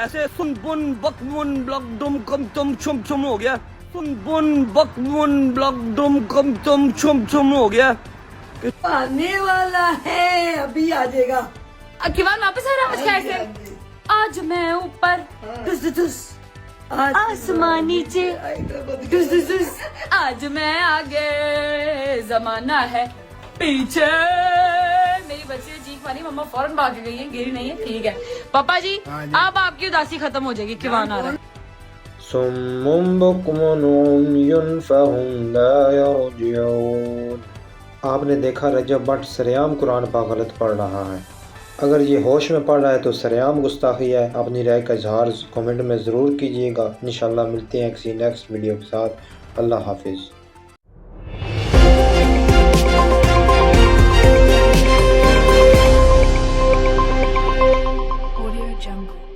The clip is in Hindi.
ऐसे सुन बुन बक मुन ब्लक दुम कम तुम छुम छुम हो गया, सुन बुन बक मुन ब्लक दुम कम तुम छुम छुम हो गया। आने वाला है, अभी आ जाएगा। किवान वापस आ रहा है कैसे? आज मैं ऊपर टुस टुस, आसमान नीचे टुस टुस टुस, आज मैं आगे जमाना है पीछे। मेरी बच्ची ने चीख मारी, मम्मा फौरन भाग के गई है, गिरी नहीं है। ठीक है पापा जी, अब आपकी उदासी खत्म हो जाएगी। किवान आ रहा है। सुम्मुम बुक्मुन उम्युन फहुम ला यरजिऊन। आपने देखा रजब भट्ट सरेआम कुरान पाक गलत पढ़ रहा है। अगर ये होश में पढ़ रहा है तो सरेआम गुस्ताखी है। अपनी राय का इजहार कमेंट में ज़रूर कीजिएगा। इंशाल्लाह मिलते हैं किसी नेक्स्ट वीडियो के साथ। अल्लाह हाफिज़। Audio Jungle।